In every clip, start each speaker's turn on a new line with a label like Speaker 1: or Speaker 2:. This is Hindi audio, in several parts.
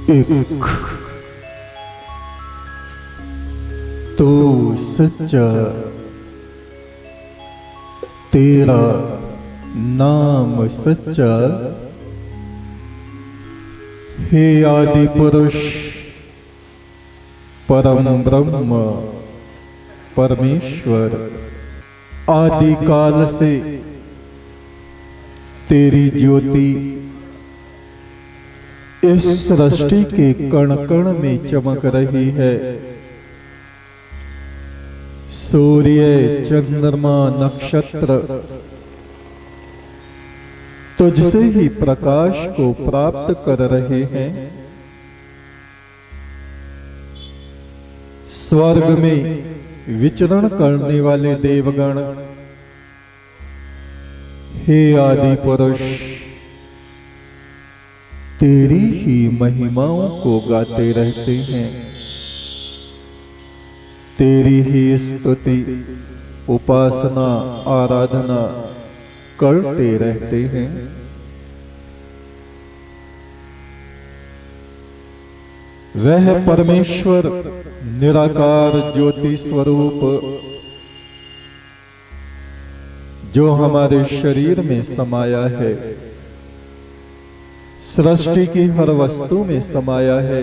Speaker 1: एक तो सच्चा, तेरा नाम सच्चा, हे आदि पुरुष परम ब्रह्म परमेश्वर, आदि काल से तेरी ज्योति इस सृष्टि के कण कण में चमक रही है। सूर्य, चंद्रमा, नक्षत्र तुझसे ही प्रकाश को प्राप्त कर रहे हैं। स्वर्ग में विचरण करने वाले देवगण हे आदि पुरुष तेरी ही महिमाओं को गाते रहते हैं, तेरी ही स्तुति उपासना आराधना करते रहते हैं। वह परमेश्वर निराकार ज्योति स्वरूप जो हमारे शरीर में समाया है, सृष्टि की हर वस्तु में समाया है,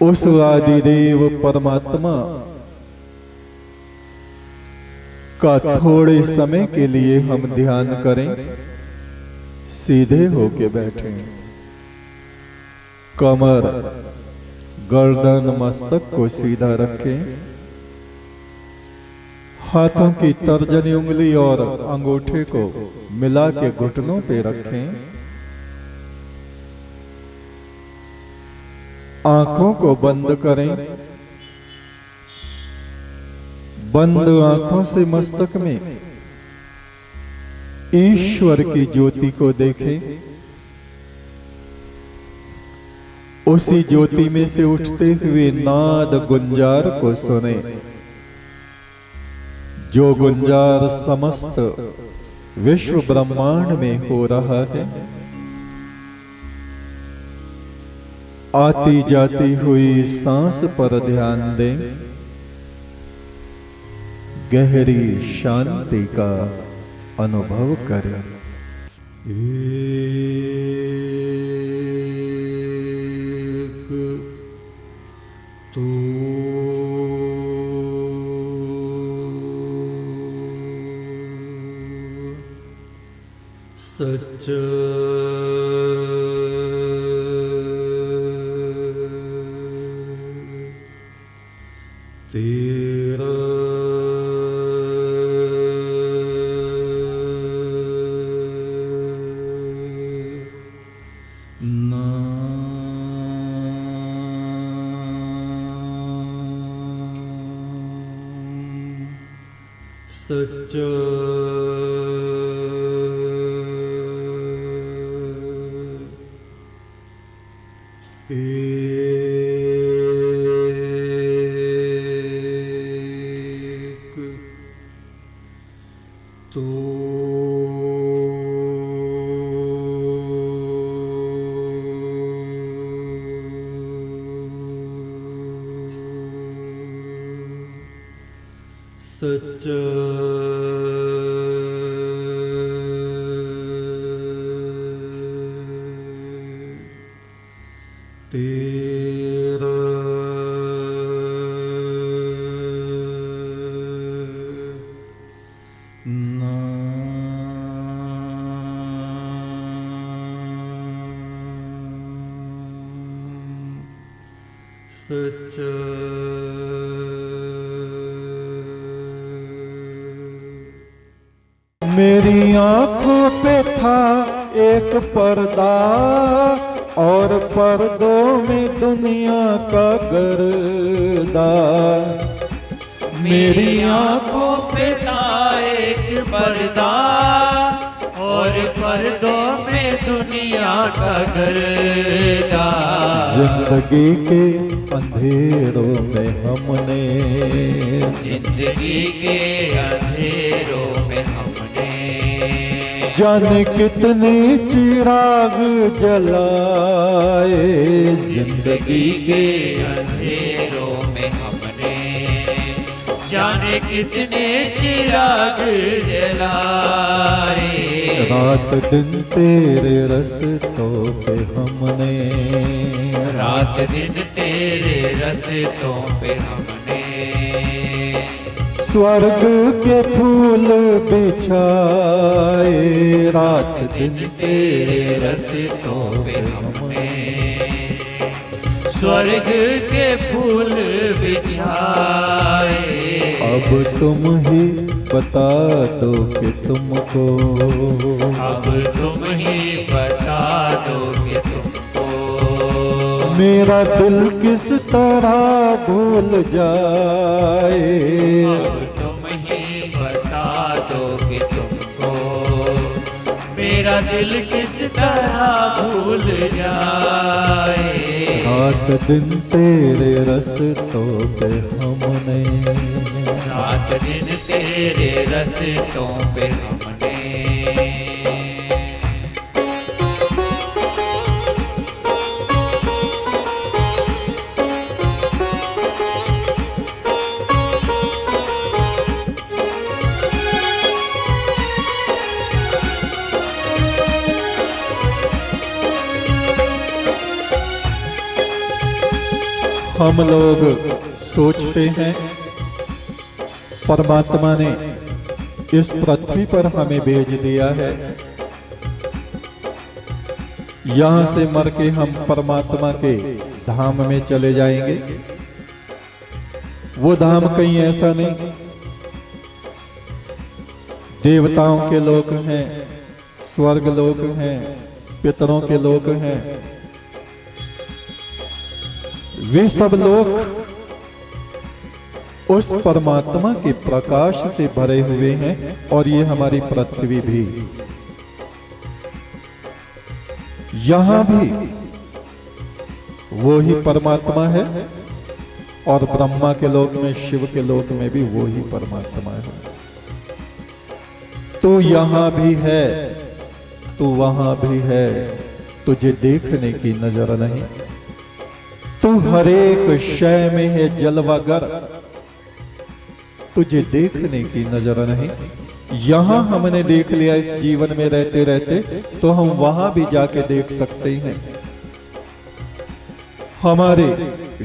Speaker 1: उस आदिदेव परमात्मा का थोड़े समय के लिए हम ध्यान करें। सीधे होके बैठें, कमर गर्दन मस्तक को सीधा रखें, हाथों की तर्जनी उंगली और अंगूठे को मिला के घुटनों पे रखें, आंखों को बंद करें। बंद आंखों से मस्तक में ईश्वर की ज्योति को देखें। उसी ज्योति में से उठते हुए नाद गुंजार को सुने, जो गुंजार समस्त विश्व ब्रह्मांड में हो रहा है। आती जाती हुई सांस पर ध्यान दें, गहरी शांति का अनुभव करें। तो सच्चा तेरा सच्चा एक तो सच्चा तेरा नाम सच्चा मेरी आंखों पे था एक पर्दा और पर्दों में दुनिया का गर्दा।
Speaker 2: मेरी आंखों पे था एक पर्दा और पर्दों में दुनिया का गर्दा।
Speaker 1: जिंदगी के अंधेरों में हमने,
Speaker 2: जिंदगी के अंधेरों में हमने
Speaker 1: जाने कितने चिराग जलाए
Speaker 2: जिंदगी के अंधेरों में हमने, जाने कितने चिराग जलाए।
Speaker 1: रात दिन तेरे रस्तों पे हमने,
Speaker 2: रात दिन तेरे रस्तों पे हमने,
Speaker 1: स्वर्ग के फूल बिछाए। रात दिन
Speaker 2: तेरे रस्तों पे हमने, स्वर्ग के फूल बिछाए।
Speaker 1: अब तुम ही बता दो कि तुमको,
Speaker 2: अब तुम ही बता दो कि तुमको,
Speaker 1: मेरा दिल किस तरह भूल जाए।
Speaker 2: अब तुम ही बता दो कि तुमको, मेरा दिल किस तरह भूल जाए।
Speaker 1: रात दिन तेरे रस्तों पे हमने,
Speaker 2: रात दिन तेरे रस्तों पे हमने,
Speaker 1: हम लोग सोचते हैं परमात्मा ने इस पृथ्वी पर हमें भेज दिया है, यहां से मर के हम परमात्मा के धाम में चले जाएंगे। वो धाम कहीं ऐसा नहीं, देवताओं के लोक हैं, स्वर्ग लोक हैं, पितरों के लोक हैं। वे सब लोग उस परमात्मा के प्रकाश से भरे हुए हैं और ये हमारी पृथ्वी भी। यहां भी वो ही परमात्मा है और ब्रह्मा के लोक में, शिव के लोक में भी वो ही परमात्मा है। तो यहां भी है, तो वहां भी है, तुझे देखने की नजर नहीं। तू हर एक शय में है जलवागर, तुझे देखने की नजर नहीं। यहां हमने देख लिया इस जीवन में रहते रहते, तो हम वहां भी जाके देख सकते हैं। हमारे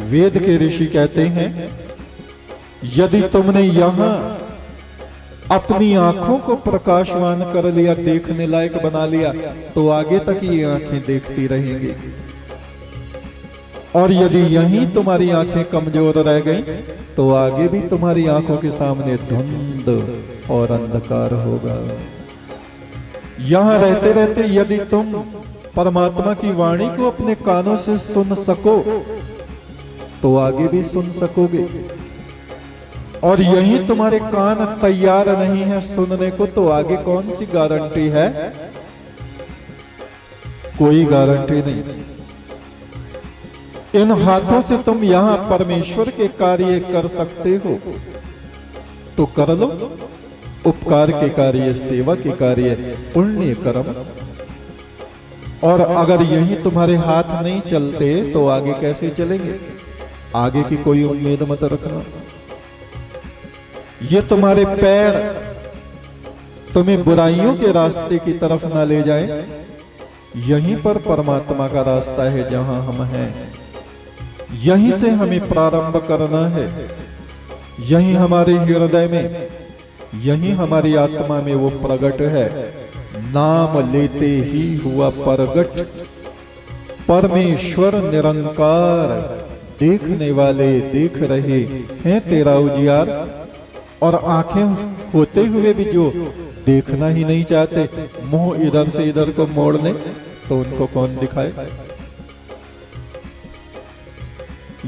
Speaker 1: वेद के ऋषि कहते हैं, यदि तुमने यहां अपनी आंखों को प्रकाशवान कर लिया, देखने लायक बना लिया, तो आगे तक ये आंखें देखती रहेंगी। और यदि यहीं तुम्हारी आंखें कमजोर रह गई, तो आगे भी तुम्हारी आंखों के सामने धुंध और अंधकार होगा। यहां रहते रहते यदि तुम परमात्मा की वाणी को अपने कानों से सुन सको, तो आगे भी सुन सकोगे। और यहीं तुम्हारे कान तैयार नहीं है सुनने को, तो आगे कौन सी गारंटी है? कोई गारंटी नहीं। इन हाथों से तुम यहां परमेश्वर के कार्य कर सकते हो, तो कर लो। उपकार के कार्य, सेवा के कार्य, पुण्य कर्म। और अगर यही तुम्हारे हाथ नहीं चलते, तो आगे कैसे चलेंगे? आगे की कोई उम्मीद मत रखना। ये तुम्हारे पैर तुम्हें बुराइयों के रास्ते की तरफ ना ले जाएं। यहीं पर परमात्मा का रास्ता है जहां हम हैं। यहीं से हमें प्रारंभ करना है। यहीं हमारे हृदय में, यहीं हमारी आत्मा में वो प्रगट है। नाम लेते ही हुआ प्रगट परमेश्वर निरंकार, देखने वाले देख रहे हैं तेरा उजियार। और आंखें होते हुए भी जो देखना ही नहीं चाहते, मुंह इधर से इधर को मोड़ लें, तो उनको कौन दिखाए?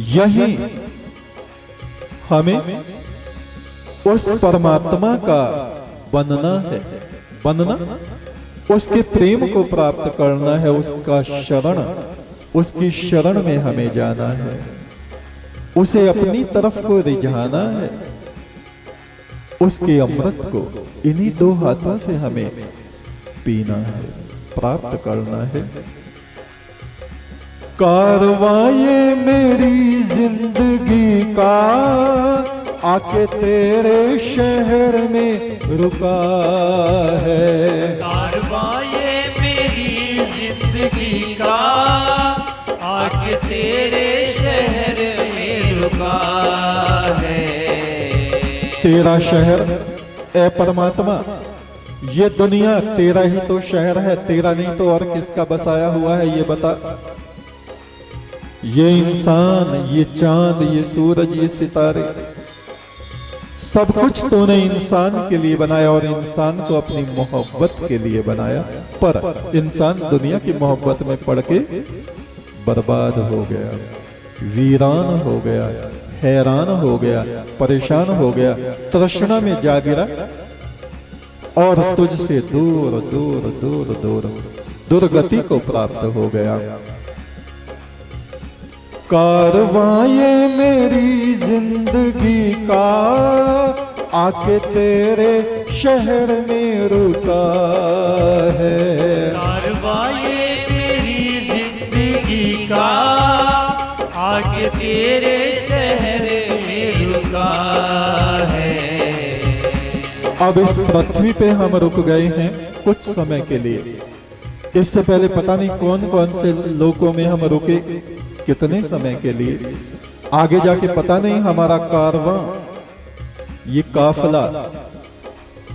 Speaker 1: यही हमें उस परमात्मा का बनना है। बनना, उसके प्रेम को प्राप्त करना है, उसका शरण, उसकी शरण में हमें जाना है, उसे अपनी तरफ को रिझाना है। उसके अमृत को इन्हीं दो हाथों से हमें पीना है, प्राप्त करना है। कारवां ये मेरी जिंदगी का आके तेरे शहर में रुका है।
Speaker 2: कारवां ये मेरी जिंदगी का आके तेरे शहर में रुका है।
Speaker 1: तेरा शहर ए परमात्मा, ये दुनिया तेरा ही तो शहर है, तेरा नहीं तो और किसका बसाया हुआ है ये बता। ये इंसान, ये चांद, ये सूरज, ये सितारे, सब कुछ तूने इंसान के लिए बनाया और इंसान को अपनी मोहब्बत के लिए बनाया। पर इंसान दुनिया की मोहब्बत में पड़ के बर्बाद हो गया, वीरान हो गया, हैरान हो गया, परेशान हो गया, तृष्णा में जा गिरा और तुझसे दूर दूर दूर दूर दुर्गति को प्राप्त हो गया। कारवां ये मेरी जिंदगी का आके तेरे शहर में रुका है।
Speaker 2: कारवां ये मेरी जिंदगी का आके तेरे शहर में रुका है।
Speaker 1: अब इस पृथ्वी पे हम रुक गए हैं कुछ समय के लिए। इससे पहले पता नहीं कौन कौन से लोकों में हम रुके, कितने समय के लिए। आगे जाके पता नहीं हमारा कारवां, ये काफिला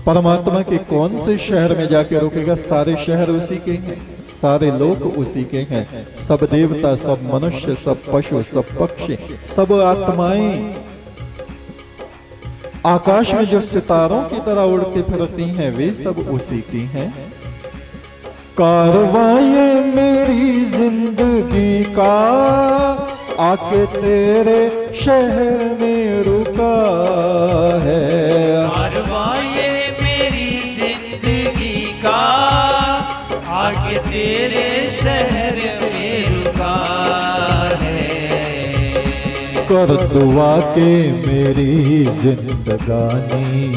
Speaker 1: परमात्मा के कौन से शहर में जाके रुकेगा। सारे शहर उसी के हैं, सारे लोक उसी के हैं, सब देवता, सब मनुष्य, सब पशु, सब पक्षी, सब आत्माएं, आकाश में जो सितारों की तरह उड़ती फिरती हैं वे सब उसी की हैं। कारवां ये मेरी जिंदगी का आके तेरे शहर में रुका है।
Speaker 2: कारवां ये मेरी जिंदगी का आके तेरे शहर में रुका है।
Speaker 1: कर दुआ के मेरी जिंदगानी,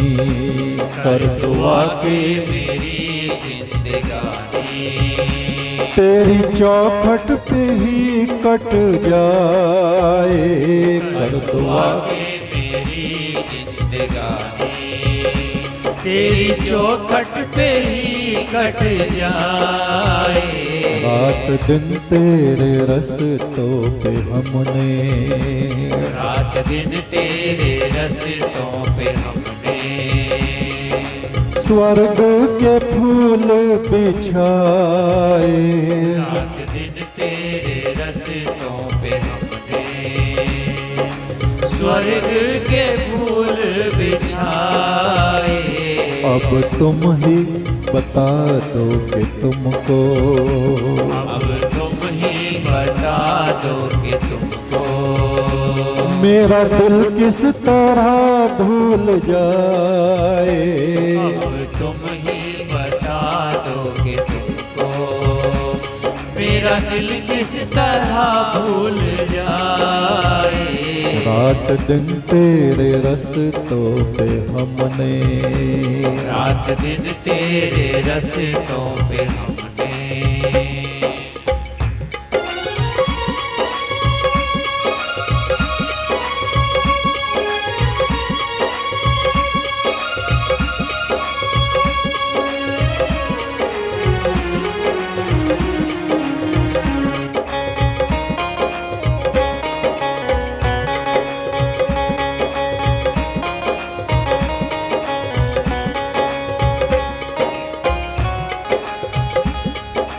Speaker 2: कर दुआ के मेरी जिंदगानी
Speaker 1: तेरी चौखट पे ही कट जाए। कर दुआ
Speaker 2: के मेरी जिंदगानी तेरी चौखट पे ही कट जाए।
Speaker 1: रात दिन तेरे रस्तों पे हमने,
Speaker 2: रात दिन तेरे रस्तों पे हमने
Speaker 1: स्वर्ग के फूल बिछाए।
Speaker 2: रात दिन तेरे रस्तों पे हमने स्वर्ग के फूल बिछाए।
Speaker 1: अब तुम ही बता दो कि तुमको,
Speaker 2: अब तुम ही बता दो कि तुमको
Speaker 1: मेरा दिल किस तरह भूल जाए।
Speaker 2: अब तुम ही बता दो कि तुमको मेरा दिल किस तरह भूल जाए।
Speaker 1: रात दिन तेरे रस्तों पे हमने,
Speaker 2: रात दिन तेरे रस्तों पे हमने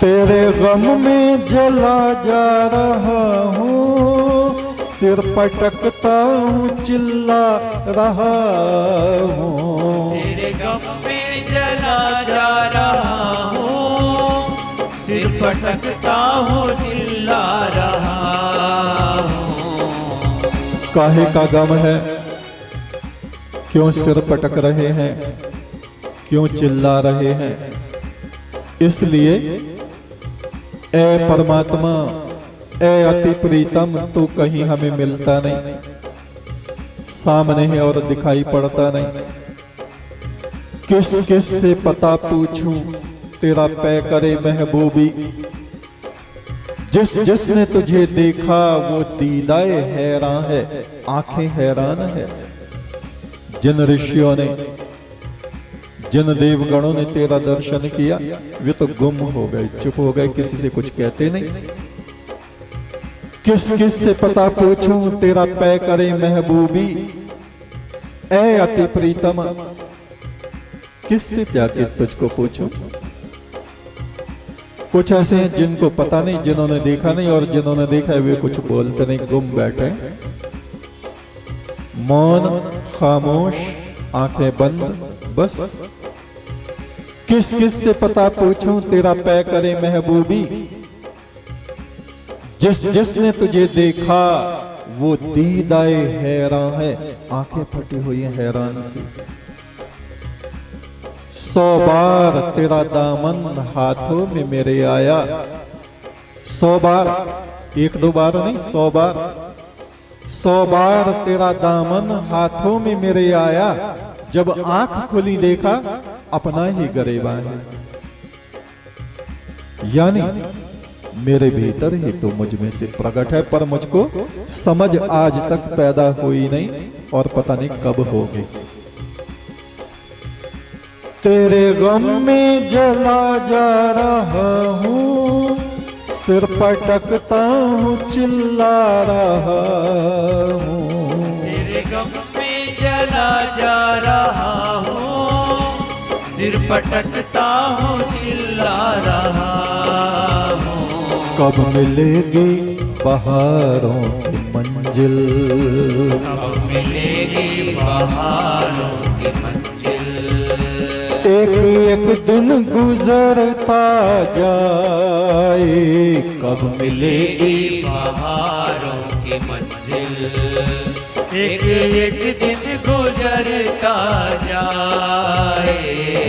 Speaker 1: तेरे गम में जला जा रहा हूँ, सिर पटकता हूँ, चिल्ला रहा हूँ।
Speaker 2: तेरे गम में जला जा रहा हूँ, सिर पटकता हूँ, चिल्ला रहा हूँ।
Speaker 1: काहे का गम है, क्यों सिर पटक रहे हैं, क्यों चिल्ला रहे हैं? इसलिए ए परमात्मा, ए अति प्रीतम, तू कहीं हमें मिलता नहीं, सामने है और दिखाई पड़ता नहीं। किस किस से पता पूछूं, तेरा पै करे महबूबी। जिसने तुझे देखा वो दीदाए हैरान है, आंखें हैरान है। जिन ऋषियों ने, जिन देवगणों ने तेरा दर्शन किया वे तो गुम हो गए, चुप हो गए, किसी से कुछ कहते नहीं। किस किस से पता पूछूं तेरा पै करे महबूबी। ऐ अति प्रीतम, किससे जाके तुझको पूछूं। कुछ ऐसे हैं जिनको पता नहीं, जिन्होंने देखा नहीं, और जिन्होंने देखा है वे कुछ बोलते नहीं, गुम बैठे, मौन, खामोश, आंखें बंद, बस। किस किस से पता पूछूं तेरा पै करे महबूबी। जिसने तुझे देखा वो दीदाए हैरान है, आंखें फटी हुई हैं हैरान से। 100 बार तेरा दामन हाथों में मेरे आया। 100 बार, 1-2 बार नहीं, 100 बार। 100 बार तेरा दामन हाथों में मेरे आया। जब आंख खुली देखा अपना ही गरेबा है। यानी मेरे भीतर ही तो मुझ में से प्रकट है, पर मुझको समझ आज तक पैदा हुई नहीं और पता नहीं कब होगी। तेरे गम में जला जा रहा हूँ, सिर पटकता हूँ, चिल्ला रहा हूँ।
Speaker 2: तेरे गम में जला जा रहा हूँ, सिर पटकता हूँ, चिल्ला रहा हूँ।
Speaker 1: कब मिलेगी बहारों की मंजिल,
Speaker 2: कब मिलेगी बहारों की मंजिल।
Speaker 1: एक एक दिन गुजरता जाए, कब मिलेगी
Speaker 2: बहारों की मंजिल। एक एक दिन गुजरता जाए,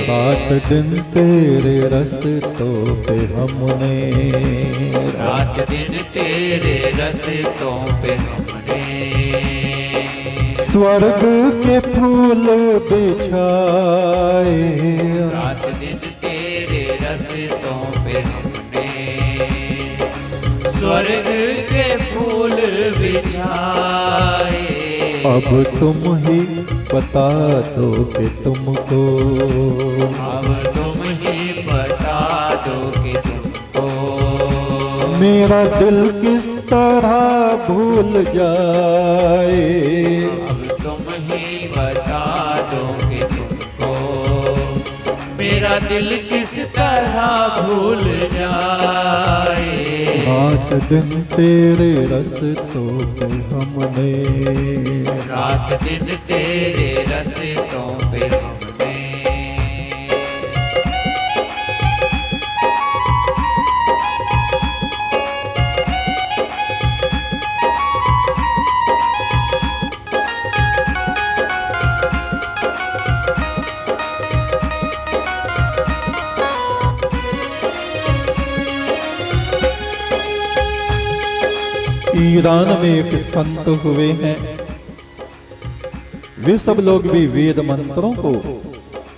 Speaker 1: रात दिन तेरे रस्तों पे हमने,
Speaker 2: रात दिन तेरे रस्तों पे हमने
Speaker 1: स्वर्ग के फूल बिछाए।
Speaker 2: रात दिन तेरे रस्तों पे हमने स्वर्ग के फूल बिछाए।
Speaker 1: अब तुम ही बता दो कि तुमको,
Speaker 2: अब तुम ही बता दो कि तुमको
Speaker 1: मेरा दिल किस तरह भूल जाए।
Speaker 2: अब तुम ही बता दो कि तुमको मेरा दिल किस तरह भूल जाए।
Speaker 1: रात दिन तेरे रस्तों पे हमने,
Speaker 2: रात दिन तेरे रस्तों पे हमने
Speaker 1: ईरान में एक संत हुए हैं। वे सब लोग भी वेद मंत्रों को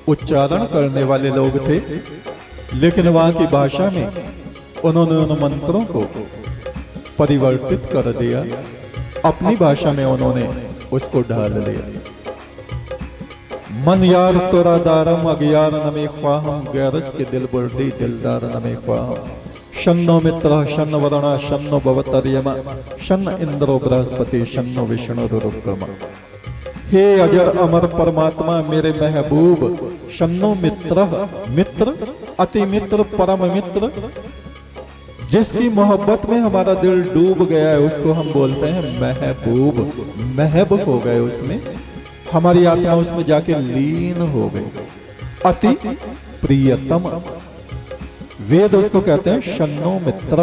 Speaker 1: उच्चारण करने वाले लोग थे, लेकिन वहां की भाषा में उन्होंने उन मंत्रों को परिवर्तित कर दिया, अपनी भाषा में उन्होंने उसको ढाल लिया। मन यार तोरा दारम अगियार नमे ख्वाहम, गैरस के दिल बुर्दी दिलदार नमे ख्वाहम। शन्नो मित्र शन्न वरुणा शन्नो भवतर्यमा, शन्न इंद्रो बृहस्पति शन्नो विष्णु रुद्रमा। हे अजर अमर परमात्मा मेरे महबूब, शन्नो मित्र, मित्र अति मित्र परम मित्र, जिसकी मोहब्बत में हमारा दिल डूब गया है उसको हम बोलते हैं महबूब। महब हो गए उसमें, हमारी आत्मा उसमें जाके लीन हो गई। अति प्रियतम, वेद उसको कहते हैं शन्नो मित्र।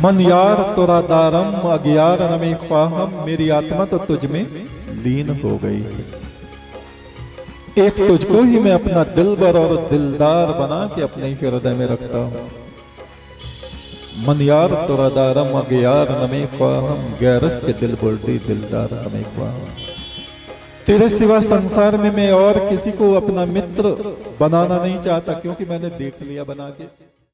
Speaker 1: मन यार तोरा दारम अज्ञार नमे ख्वाहम, मेरी आत्मा तो तुझ में लीन हो गई है। एक तुझको ही मैं अपना दिलबर और दिलदार बना के अपने हृदय में रखता हूं। मन यार तोरा दारम अज्ञार नमे ख्वाहम, गैरस के दिल बुर्दी दिलदार नमे ख्वाहम। तेरे सिवा संसार में मैं और किसी को अपना मित्र बनाना नहीं चाहता, क्योंकि मैंने देख लिया बना के।